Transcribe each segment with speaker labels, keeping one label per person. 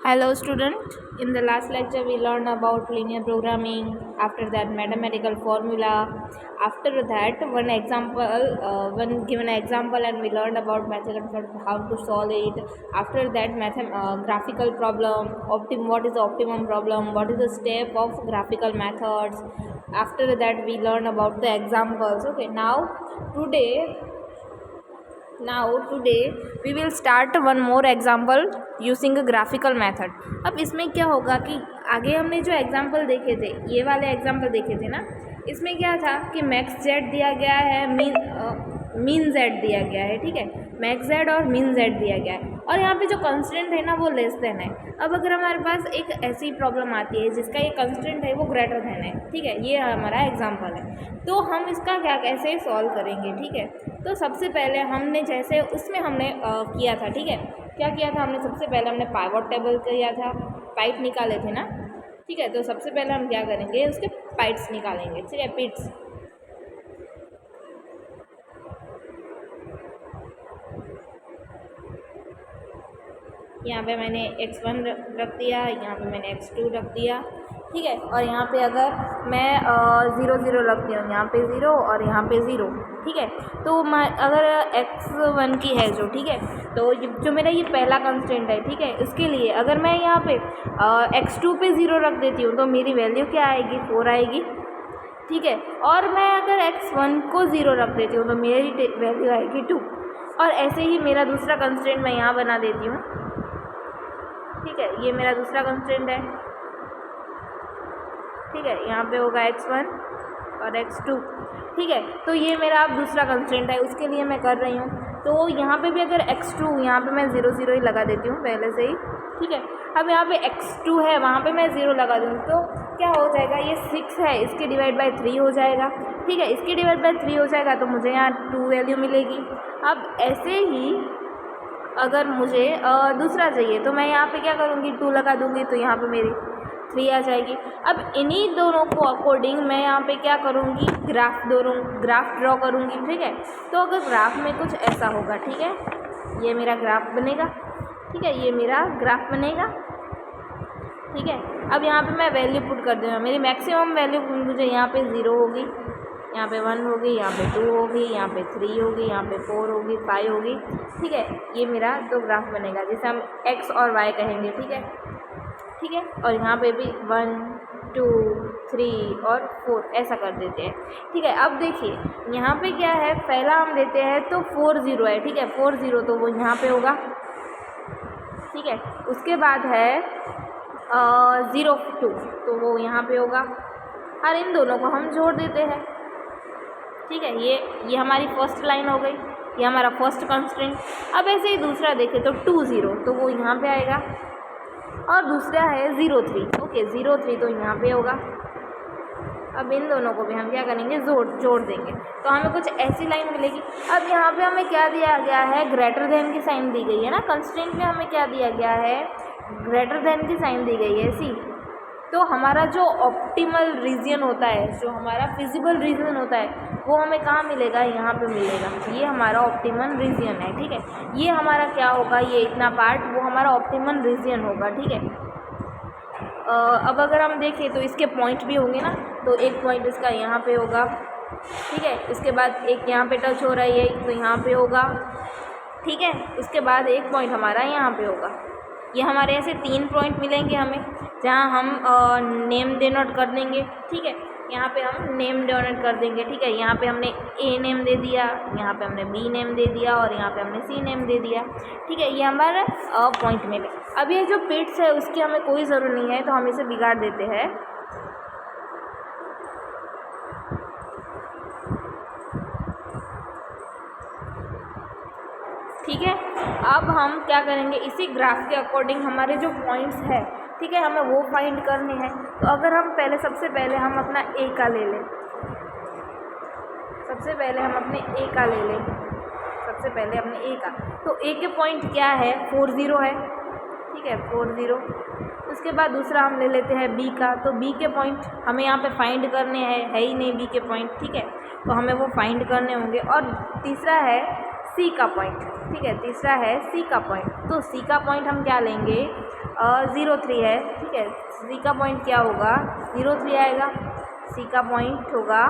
Speaker 1: Hello student, in the last lecture we learned about linear programming, after that mathematical formula, after that one given example and we learned about mathematical how to solve it, after that graphical problem, what is the optimum problem, what is the step of graphical methods, after that we learned about the examples. Okay, today we will start one more example using a graphical method. अब इसमें क्या होगा कि आगे हमने जो example देखे थे, ये वाले एग्जाम्पल देखे थे ना, इसमें क्या था कि मैक्स जेड दिया गया है, मीन जेड दिया गया है, ठीक है, मैक्स जेड और मीन जेड दिया गया है, और यहाँ पे जो कंस्टेंट है ना वो लेस देन है। अब अगर हमारे पास एक ऐसी प्रॉब्लम आती है जिसका ये कंस्टेंट है वो ग्रेटर देन है, ठीक है, ये हमारा एग्जाम्पल है, तो हम इसका कैसे सॉल्व करेंगे, ठीक है। तो सबसे पहले हमने जैसे उसमें हमने किया था, ठीक है, क्या किया था हमने, सबसे पहले हमने पाइवट टेबल किया था, पाइट निकाले थे ना, ठीक है। तो सबसे पहले हम क्या करेंगे, उसके पाइट्स निकालेंगे, ठीक है, पिट्स। यहाँ पे मैंने x1 रख दिया, यहाँ पे मैंने x2 रख दिया, ठीक है, और यहाँ पे अगर मैं 0 0 रखती हूँ, यहाँ पे 0 और यहाँ पे 0, ठीक है। तो मैं अगर x1 की है जो, ठीक है, तो जो मेरा ये पहला कंस्टेंट है, ठीक है, इसके लिए अगर मैं यहाँ पे x2 पे 0 रख देती हूँ तो मेरी वैल्यू क्या आएगी, 4 आएगी, ठीक है। और मैं अगर x1 को 0 रख देती हूँ तो मेरी वैल्यू आएगी 2। और ऐसे ही मेरा दूसरा कंस्टेंट मैं यहाँ बना देती हूँ, ठीक है, ये मेरा दूसरा कंस्टेंट है, ठीक है, यहाँ पे होगा x1 और x2, ठीक है। तो ये मेरा अब दूसरा कंस्टेंट है, उसके लिए मैं कर रही हूँ। तो यहाँ पे भी अगर x2, यहाँ पे मैं 0 0 ही लगा देती हूँ पहले से ही, ठीक है। अब यहाँ पे x2 है, वहाँ पे मैं 0 लगा दूँ तो क्या हो जाएगा, ये 6 है, इसके डिवाइड बाय 3 हो जाएगा, ठीक है, इसके डिवाइड बाय 3 हो जाएगा तो मुझे यहाँ 2 वैल्यू मिलेगी। अब ऐसे ही अगर मुझे दूसरा चाहिए तो मैं यहाँ पे क्या करूँगी, 2 लगा दूँगी तो यहाँ पे मेरी 3 आ जाएगी। अब इन्हीं दोनों को अकॉर्डिंग मैं यहाँ पे क्या करूँगी, ग्राफ ड्रॉ करूँगी, ठीक है। तो अगर ग्राफ में कुछ ऐसा होगा, ठीक है, ये मेरा ग्राफ बनेगा, ठीक है, ये मेरा ग्राफ बनेगा, ठीक है। अब यहाँ पे मैं वैल्यू पुट कर दूँगा, मेरी मैक्सिमम वैल्यू मुझे यहाँ पे 0 होगी, यहाँ पे 1 होगी, यहाँ पे 2 होगी, यहाँ पे 3 होगी, यहाँ पे 4 होगी, 5 होगी, ठीक है। ये मेरा दो ग्राफ बनेगा जिसे हम x और y कहेंगे, ठीक है, ठीक है। और यहाँ पे भी 1 2 3 और 4 ऐसा कर देते हैं, ठीक है। अब देखिए यहाँ पे क्या है, पहला हम देते हैं तो 4 0 है, ठीक है, 4 0 तो वो यहाँ पे होगा, ठीक है। उसके बाद है 0 2 तो वो यहाँ पे होगा, और इन दोनों को हम जोड़ देते हैं, ठीक है। ये हमारी फर्स्ट लाइन हो गई, ये हमारा फर्स्ट कंस्ट्रेंट। अब ऐसे ही दूसरा देखें तो 2 0 तो वो यहाँ पे आएगा, और दूसरा है 0 3, ओके, 0 3 तो यहाँ पे होगा। अब इन दोनों को भी हम क्या करेंगे, जोड़ देंगे तो हमें कुछ ऐसी लाइन मिलेगी। अब यहाँ पे हमें क्या दिया गया है, ग्रेटर देन की साइन दी गई है ना, कंस्ट्रेंट में हमें क्या दिया गया है, ग्रेटर देन की साइन दी गई है, सी। तो हमारा जो ऑप्टिमल रीजन होता है, जो हमारा फिजिबल रीजन होता है, वो हमें कहाँ मिलेगा, यहाँ पे मिलेगा, ये हमारा ऑप्टिमल रीजन है, ठीक है। ये हमारा क्या होगा, ये इतना पार्ट वो हमारा ऑप्टिमल रीजन होगा, ठीक है। अब अगर हम देखें तो इसके पॉइंट भी होंगे ना, तो एक पॉइंट इसका यहाँ पे होगा, ठीक है, उसके बाद एक यहाँ पे टच हो रहा है तो यहाँ पे होगा, ठीक है। उसके बाद एक पॉइंट हमारा यहाँ पे होगा। ये हमारे ऐसे 3 पॉइंट मिलेंगे हमें, जहाँ हम नेम डिनोट कर देंगे, ठीक है, यहाँ पे हम नेम डिनोट कर देंगे, ठीक है। यहाँ पे हमने ए नेम दे दिया, यहाँ पे हमने बी नेम दे दिया, और यहाँ पे हमने सी नेम दे दिया, ठीक है। ये हमारा पॉइंट में है। अब ये जो पिट्स है उसकी हमें कोई ज़रूरत नहीं है, तो हम इसे बिगाड़ देते हैं, ठीक है। अब हम क्या करेंगे, इसी ग्राफ के अकॉर्डिंग हमारे जो पॉइंट्स है, ठीक है, हमें वो फाइंड करने हैं। तो अगर हम सबसे पहले हम अपना ए का ले लें, सबसे पहले हम अपने ए का ले लें, सबसे पहले अपने ए का, तो ए के पॉइंट क्या है, 4 0 है, ठीक है, 4 0। उसके बाद दूसरा हम ले लेते हैं बी का, तो बी के पॉइंट हमें यहाँ पे फाइंड करने हैं, है ही नहीं बी के पॉइंट, ठीक है, तो हमें वो फाइंड करने होंगे। और तीसरा है सी का पॉइंट, ठीक है, तीसरा है सी का पॉइंट। तो सी का पॉइंट हम क्या लेंगे, 0,3 है, ठीक है। सी का पॉइंट क्या होगा, 0,3 आएगा। सी का पॉइंट होगा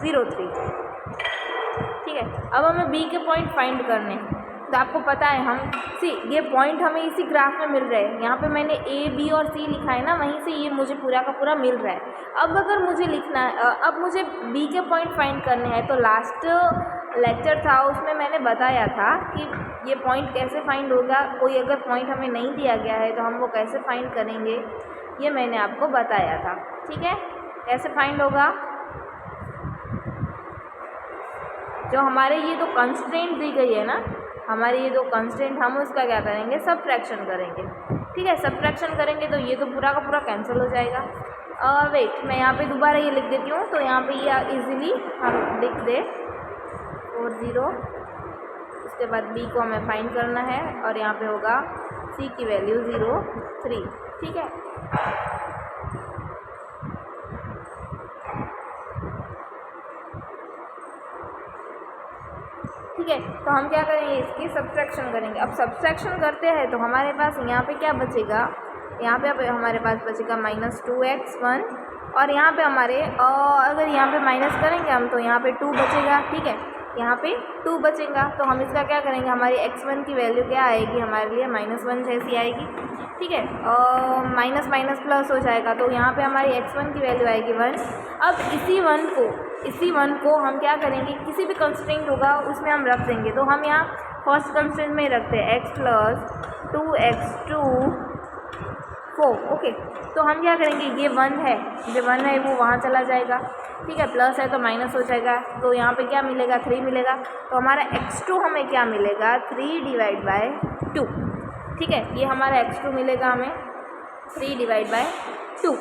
Speaker 1: 0,3, ठीक है। अब हमें बी के पॉइंट फाइंड करने हैं। तो आपको पता है हम ये पॉइंट हमें इसी ग्राफ में मिल रहे हैं। यहाँ पे मैंने ए बी और सी लिखा है ना, वहीं से ये मुझे पूरा का पूरा मिल रहा है। अब अगर मुझे लिखना है, अब मुझे बी के पॉइंट फाइंड करने हैं। तो लास्ट लेक्चर था उसमें मैंने बताया था कि ये पॉइंट कैसे फाइंड होगा। कोई अगर पॉइंट हमें नहीं दिया गया है तो हम वो कैसे फाइंड करेंगे, ये मैंने आपको बताया था, ठीक है। कैसे फाइंड होगा, जो हमारे ये तो कंस्ट्रेंट दी गई है ना, हमारी ये दो कंस्टेंट, हम उसका क्या करेंगे, सब्ट्रैक्शन करेंगे, ठीक है। सब्ट्रैक्शन करेंगे तो ये तो पूरा का पूरा कैंसिल हो जाएगा। वेट, मैं यहाँ पे दोबारा ये लिख देती हूँ। तो यहाँ पे ये इजीली हम लिख दे 40, उसके बाद बी को हमें फाइंड करना है और यहाँ पे होगा सी की वैल्यू 0,3, ठीक है। ठीक है, तो हम क्या करेंगे, इसकी सब्ट्रैक्शन करेंगे। अब सब्ट्रैक्शन करते हैं तो हमारे पास यहाँ पे क्या बचेगा, यहाँ पे हमारे पास बचेगा -2x1 और यहाँ पे हमारे अगर यहाँ पे माइनस करेंगे हम तो यहाँ पे 2 बचेगा, ठीक है। यहाँ पे 2 बचेगा तो हम इसका क्या करेंगे, हमारी x1 की वैल्यू क्या आएगी हमारे लिए, -1 जैसी आएगी, ठीक है। माइनस माइनस प्लस हो जाएगा तो यहाँ पे हमारी x1 की वैल्यू आएगी 1। अब इसी वन को हम क्या करेंगे, किसी भी कंस्ट्रेंट होगा उसमें हम रख देंगे। तो हम यहाँ फर्स्ट कंस्ट्रेंट में रखते हैं x + 2x2 4, ओके। तो हम क्या करेंगे, ये 1 है, जो 1 है वो वहाँ चला जाएगा, ठीक है। प्लस है तो माइनस हो जाएगा, तो यहाँ पे क्या मिलेगा, 3 मिलेगा। तो हमारा x2 हमें क्या मिलेगा, 3/2, ठीक है। ये हमारा x2 मिलेगा हमें 3/2।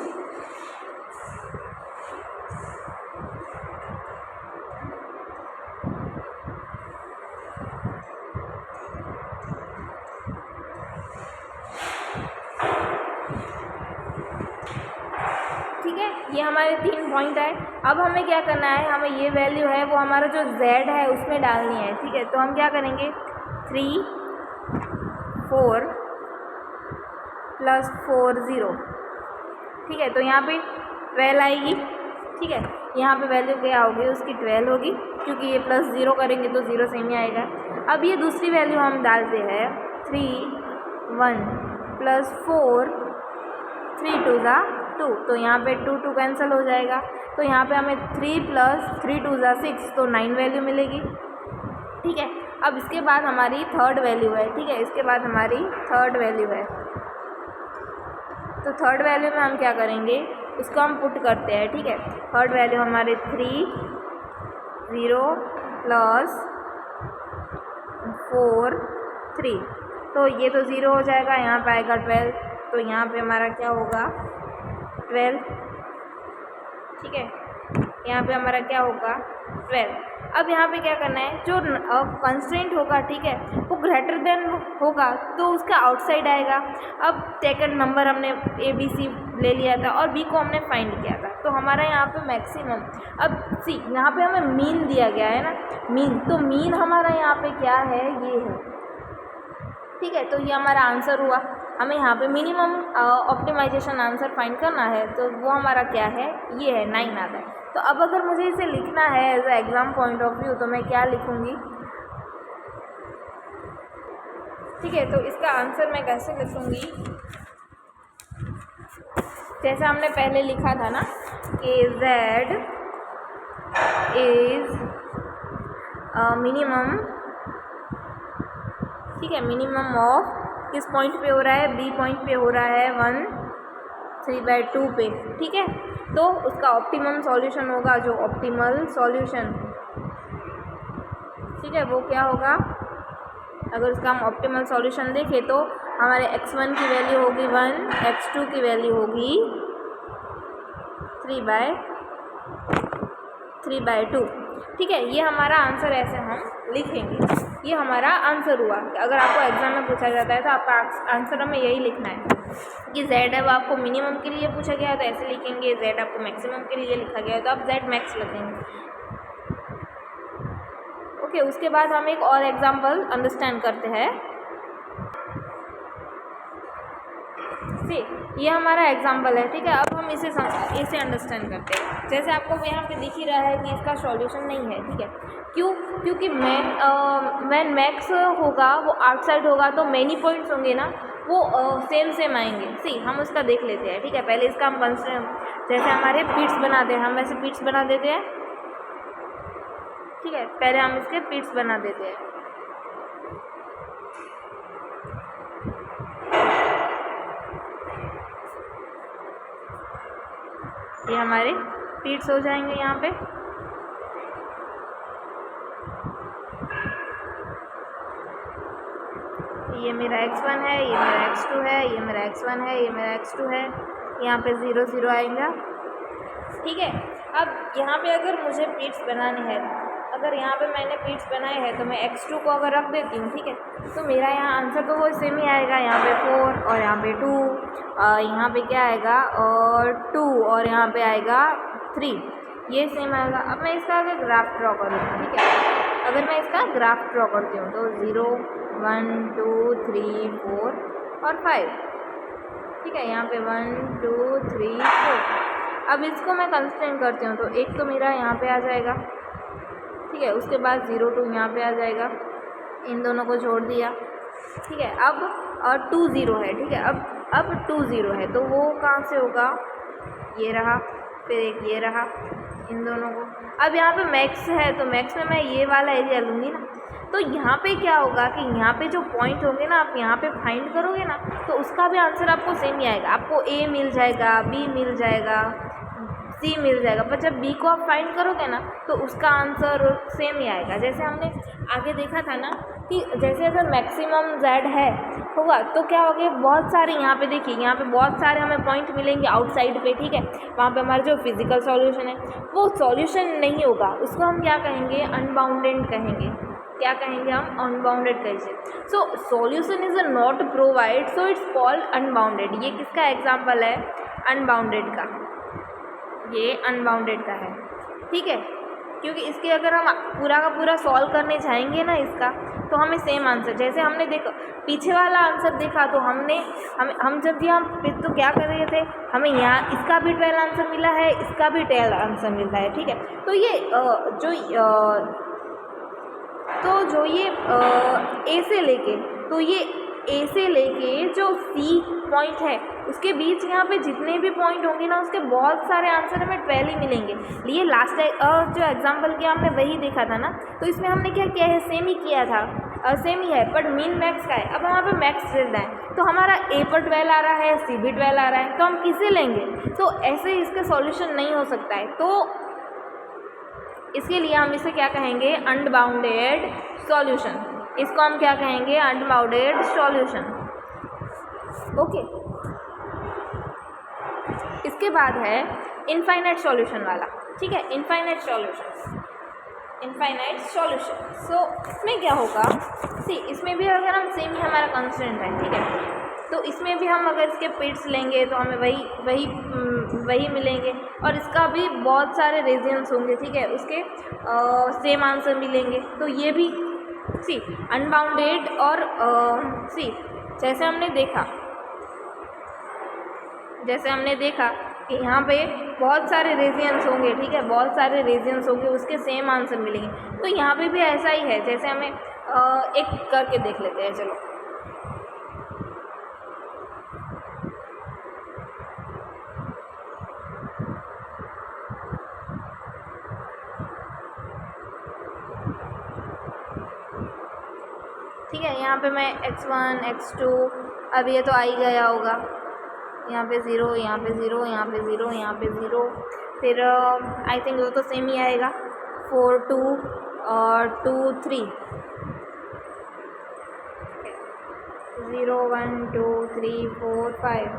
Speaker 1: ठीक है, ये हमारे 3 पॉइंट है। अब हमें क्या करना है, हमें ये वैल्यू है वो हमारा जो z है उसमें डालनी है, ठीक है। तो हम क्या करेंगे, 3 4 + 4 0, ठीक है। तो यहाँ पे 12 आएगी, ठीक है। यहाँ पे वैल्यू क्या होगी, उसकी 12 होगी, क्योंकि ये +0 करेंगे तो 0 सेम ही आएगा। अब ये दूसरी वैल्यू हम डालते हैं 3 1 + 4 3 2 2, तो यहाँ पे 2 2 कैंसिल हो जाएगा। तो यहाँ पे हमें 3 + 3 2 6, तो 9 वैल्यू मिलेगी, ठीक है। अब इसके बाद हमारी थर्ड वैल्यू है, ठीक है। इसके बाद हमारी थर्ड वैल्यू है, तो थर्ड वैल्यू में हम क्या करेंगे, उसको हम पुट करते हैं, ठीक है। थर्ड वैल्यू हमारे 3 0 + 4 3, तो ये तो 0 हो जाएगा, यहाँ पे आएगा 12, तो यहाँ पे हमारा क्या होगा 12, ठीक है। यहाँ पे हमारा क्या होगा 12। अब यहाँ पे क्या करना है, जो कंस्ट्रेंट होगा, ठीक है, वो ग्रेटर देन होगा तो उसका आउटसाइड आएगा। अब सेकंड नंबर हमने ABC ले लिया था और B को हमने फाइंड किया था, तो हमारा यहाँ पे मैक्सिमम। अब सी यहाँ पे हमें मीन दिया गया है ना, मीन, तो मीन हमारा यहाँ पे क्या है, ये है, ठीक है। तो ये हमारा आंसर हुआ। हमें यहाँ पे मिनिमम ऑप्टिमाइजेशन आंसर फाइंड करना है, तो वो हमारा क्या है, ये है 9 आता है। तो अब अगर मुझे इसे लिखना है as a exam point of view, तो मैं क्या लिखूँगी, ठीक है। तो इसका आंसर मैं कैसे लिखूँगी, जैसा हमने पहले लिखा था ना कि z इज़ मिनिमम, ठीक है, मिनिमम ऑफ किस पॉइंट पे हो रहा है, बी पॉइंट पे हो रहा है 1/3/2 पे, ठीक है। तो उसका ऑप्टिमम सॉल्यूशन होगा, जो ऑप्टिमल सॉल्यूशन, ठीक है, वो क्या होगा, अगर उसका हम ऑप्टिमल सॉल्यूशन देखें तो हमारे x1 की वैल्यू होगी 1, x2 की वैल्यू होगी 3/2, ठीक है। ये हमारा आंसर ऐसे हम लिखेंगे, ये हमारा आंसर हुआ। अगर आपको एग्ज़ाम में पूछा जाता है तो आपका आंसर हमें यही लिखना है कि z है वो आपको मिनिमम के लिए पूछा गया है तो ऐसे लिखेंगे, z आपको मैक्सिमम के लिए लिखा गया है तो आप z मैक्स लिखेंगे, ओके। ओके, उसके बाद हम एक और एग्जाम्पल अंडरस्टैंड करते हैं। सी, ये हमारा एग्जाम्पल है, ठीक है। अब हम इसे अंडरस्टैंड करते हैं। जैसे आपको यहाँ पे दिख ही रहा है कि इसका सॉल्यूशन नहीं है, ठीक है। क्यों? क्योंकि मैन मैक्स होगा वो आउटसाइड होगा, तो मैनी पॉइंट्स होंगे ना, वो सेम आएंगे। सी, हम उसका देख लेते हैं, ठीक है। पहले इसका हम जैसे हमारे पीट्स बनाते हैं, हम वैसे पीट्स बना देते हैं, ठीक है। पहले हम इसके पीट्स बना देते हैं। ये हमारे पीट्स हो जाएंगे यहाँ पे। ये मेरा x1 है, ये मेरा x2 है, ये मेरा x1 है, ये मेरा x2 है। यहाँ पे 0 0 आएगा, ठीक है। अब यहाँ पे अगर मुझे पीट्स बनाने हैं, अगर यहाँ पे मैंने पीट्स बनाए हैं, तो मैं x2 को अगर रख देती हूँ, ठीक है, तो मेरा यहाँ आंसर तो वो सेम ही आएगा। यहाँ पे 4 और यहाँ पे 2, यहाँ पे क्या आएगा और 2 और यहाँ पे आएगा 3, ये सेम आएगा। अब मैं इसका अगर ग्राफ ड्रॉ करूँ, ठीक है, अगर मैं इसका ग्राफ ड्रॉ करती हूँ तो 0 1 2 3 4 और 5, ठीक है। यहाँ पे 1 2 3 4। अब इसको मैं कंस्ट्रेंट करती हूँ, तो एक तो मेरा यहाँ पे आ जाएगा, ठीक है। उसके बाद 0 2 यहाँ पे आ जाएगा, इन दोनों को जोड़ दिया, ठीक है। अब 2 0 है, ठीक है। अब 2 0 है, तो वो कहाँ से होगा? ये रहा, फिर एक ये रहा, इन दोनों को। अब यहाँ पे मैक्स है, तो मैक्स में मैं ये वाला एरिया लूँगी ना, तो यहाँ पे क्या होगा कि यहाँ पे जो पॉइंट होंगे ना, आप यहाँ पे फाइंड करोगे ना, तो उसका भी आंसर आपको सेम ही आएगा। आपको ए मिल जाएगा, बी मिल जाएगा, सी मिल जाएगा, पर जब बी को आप फाइंड करोगे ना, तो उसका आंसर सेम ही आएगा। जैसे हमने आगे देखा था ना कि जैसे अगर मैक्सिमम z है होगा, तो क्या हो गया, बहुत सारे यहाँ पे देखिए, यहाँ पे बहुत सारे हमें पॉइंट मिलेंगे आउटसाइड पे, ठीक है। वहाँ पे हमारा जो फिजिकल सॉल्यूशन है वो सॉल्यूशन नहीं होगा, उसको हम क्या कहेंगे? अनबाउंडेड कहेंगे। क्या कहेंगे हम? अनबाउंडेड कहेंगे। So solution is not provide, so it's called unbounded. ये किसका एग्जाम्पल है? अनबाउंडेड का, ये अनबाउंडेड का है, ठीक है। क्योंकि इसके अगर हम पूरा का पूरा सॉल्व करने जाएंगे ना इसका, तो हमें सेम आंसर, जैसे हमने देखो पीछे वाला आंसर देखा, तो हम जब यहाँ तो क्या कर रहे थे, हमें यहाँ इसका भी 12 आंसर मिला है, इसका भी 12 आंसर मिलता है, ठीक है। तो ये ए से लेके जो सी पॉइंट है, उसके बीच यहाँ पे जितने भी पॉइंट होंगे ना, उसके बहुत सारे आंसर हमें 12 ही मिलेंगे। लिए लास्ट जो एग्जांपल किया हमने वही देखा था ना, तो इसमें हमने क्या किया है? सेम ही किया था, सेम ही है, बट मीन मैक्स का है। अब यहाँ पे मैक्स चलना है, तो हमारा ए पर 12 आ रहा है, सी भी 12 आ रहा है, तो हम किसे लेंगे? तो ऐसे इसका सॉल्यूशन नहीं हो सकता है, तो इसके लिए हम इसे क्या कहेंगे? Unbounded solution. इसको हम क्या कहेंगे? Unbounded solution. ओके, इसके बाद है इनफाइनाइट सॉल्यूशन वाला, ठीक है। इनफाइनाइट सॉल्यूशन, सो इसमें क्या होगा? सी, इसमें भी अगर हम सेम ही हमारा कंस्टेंट है, ठीक है, तो इसमें भी हम अगर इसके पिट्स लेंगे तो हमें वही मिलेंगे, और इसका भी बहुत सारे रीजन्स होंगे, ठीक है, उसके सेम आंसर मिलेंगे। तो ये भी सी अनबाउंडेड, और सी जैसे हमने देखा कि यहाँ पे बहुत सारे रीजन्स होंगे, ठीक है, बहुत सारे रीजन्स होंगे, उसके सेम आंसर मिलेंगे। तो यहाँ पे भी ऐसा ही है। जैसे हमें एक करके देख लेते हैं, चलो। ठीक है, यहाँ पे मैं x1 x2, अब ये तो आ ही गया होगा, यहाँ पे 0, यहाँ पे 0, यहाँ पे 0, यहाँ पे 0, फिर आई थिंक वो तो सेम ही आएगा, 4 2 और 2 3, 0 1 2 3 4 5,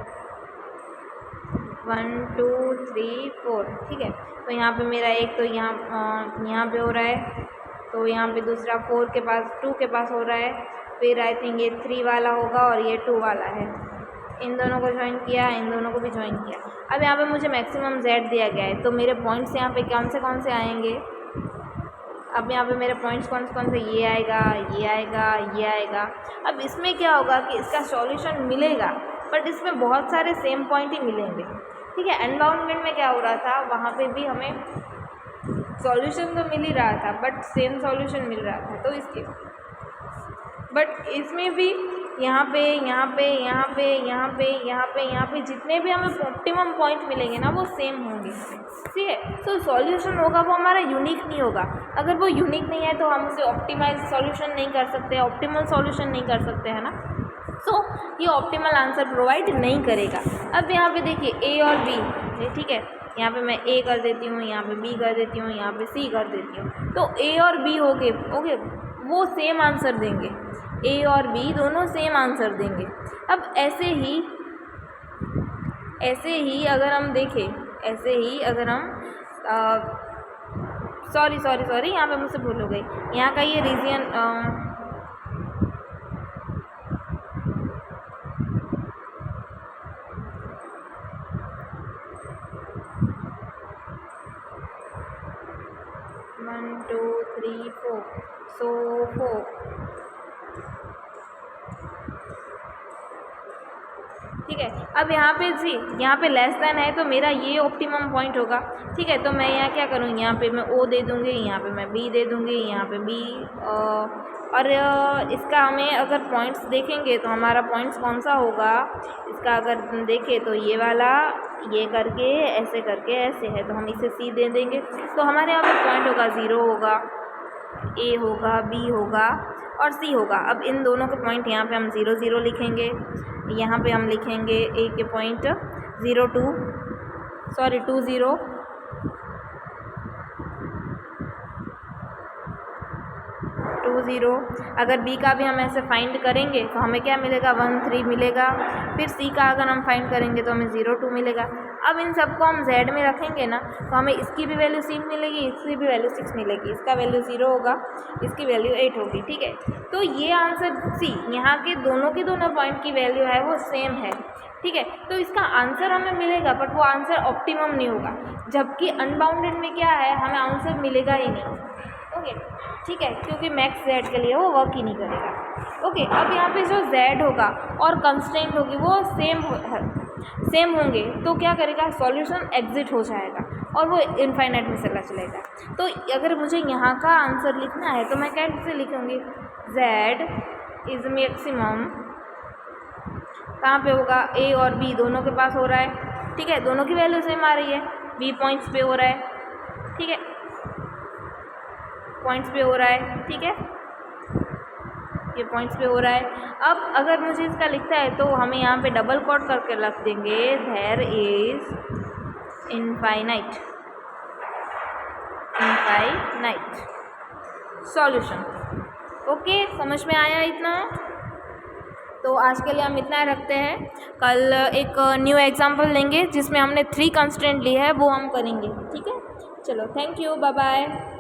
Speaker 1: 1 2 3 4, ठीक है। तो यहाँ पे मेरा एक तो यहाँ पे हो रहा है, तो यहाँ पे दूसरा 4 के पास 2 के पास हो रहा है, फिर आई थिंक ये 3 वाला होगा और ये 2 वाला है। इन दोनों को ज्वाइन किया, इन दोनों को भी ज्वाइन किया। अब यहाँ पे मुझे मैक्सिमम z दिया गया है, तो मेरे पॉइंट्स यहाँ पे कौन से आएंगे? अब यहाँ पे मेरे पॉइंट्स कौन कौन से, ये आएगा, ये आएगा, ये आएगा। अब इसमें क्या होगा कि इसका सॉल्यूशन मिलेगा, बट इसमें बहुत सारे सेम पॉइंट ही मिलेंगे, ठीक है। अनबाउंडेड में क्या हो रहा था, वहाँ पे भी हमें सॉल्यूशन तो मिल ही रहा था, बट सेम सॉल्यूशन मिल रहा था। तो इसके बट इसमें भी यहाँ पे यहाँ पे यहाँ पे यहाँ पे यहाँ पे यहाँ पे जितने भी हमें ऑप्टिमम पॉइंट मिलेंगे ना वो सेम होंगे, ठीक है। तो सॉल्यूशन होगा वो हमारा यूनिक नहीं होगा। अगर वो यूनिक नहीं है तो हम उसे ऑप्टिमाइज सॉल्यूशन नहीं कर सकते, ऑप्टिमल सॉल्यूशन नहीं कर सकते, है ना। तो ये ऑप्टिमल आंसर प्रोवाइड नहीं करेगा। अब यहाँ पे देखिए ए और बी, ठीक है, यहाँ पे मैं ए कर देती हूँ, यहाँ पे बी कर देती हूँ, यहाँ पे सी कर देती हूँ। तो ए और बी हो गए, ओके, वो सेम आंसर देंगे, ए और बी दोनों सेम आंसर देंगे। अब ऐसे ही अगर हम देखें, ऐसे ही अगर हम सॉरी यहाँ पे मुझसे भूल हो गई, यहाँ का ये region one two three four, so 4, ठीक है। अब यहाँ पे जी, यहाँ पे लेस देन है तो मेरा ये ऑप्टिमम पॉइंट होगा, ठीक है। तो मैं यहाँ क्या करूँ, यहाँ पे मैं ओ दे दूँगी, यहाँ पे मैं बी दे दूँगी, यहाँ पे बी, और इसका हमें अगर पॉइंट्स देखेंगे तो हमारा पॉइंट्स कौन सा होगा, इसका अगर देखें तो ये वाला, ये करके ऐसे करके ऐसे है, तो हम इसे सी दे देंगे। तो हमारे यहाँ पे पॉइंट होगा 0 होगा, ए होगा, बी होगा और सी होगा। अब इन दोनों के पॉइंट यहाँ पे हम 0 0 लिखेंगे, यहाँ पे हम लिखेंगे ए के पॉइंट 2 0, अगर बी का भी हम ऐसे फाइंड करेंगे तो हमें क्या मिलेगा, 1 3 मिलेगा। फिर सी का अगर हम फाइंड करेंगे तो हमें 0 2 मिलेगा। अब इन सबको हम z में रखेंगे ना, तो हमें इसकी भी वैल्यू 6 मिलेगी, इसकी भी वैल्यू 6 मिलेगी, इसका वैल्यू 0 होगा, इसकी वैल्यू 8 होगी, ठीक है। तो ये आंसर सी, यहाँ के दोनों पॉइंट की वैल्यू है वो सेम है, ठीक है। तो इसका आंसर हमें मिलेगा, बट वो आंसर ऑप्टिमम नहीं होगा, जबकि अनबाउंडेड में क्या है, हमें आंसर मिलेगा ही नहीं, ओके, ठीक है, क्योंकि मैक्स z के लिए वो वर्क ही नहीं करेगा, ओके। अब यहाँ पे जो z होगा और कंस्ट्रेंट होगी वो सेम होंगे, तो क्या करेगा, सॉल्यूशन एग्जिट हो जाएगा और वो इनफाइनाइट में चला चलेगा। तो अगर मुझे यहाँ का आंसर लिखना है तो मैं कैसे लिखूँगी, z इज़ मैक्सिमम कहाँ पे होगा, a और b दोनों के पास हो रहा है, ठीक है, दोनों की वैल्यू सेम आ रही है, b पॉइंट्स पे हो रहा है, ठीक है, पॉइंट्स पे हो रहा है, ठीक है, ये पॉइंट्स पे हो रहा है। अब अगर मुझे इसका लिखता है तो हमें यहाँ पे डबल कोट करके रख देंगे, there is infinite solution, okay, समझ में आया इतना। तो आज के लिए हम इतना रखते हैं, कल एक न्यू एग्जाम्पल लेंगे जिसमें हमने 3 कंस्ट्रेंट ली है वो हम करेंगे, ठीक है। चलो, थैंक यू, बाय बाय।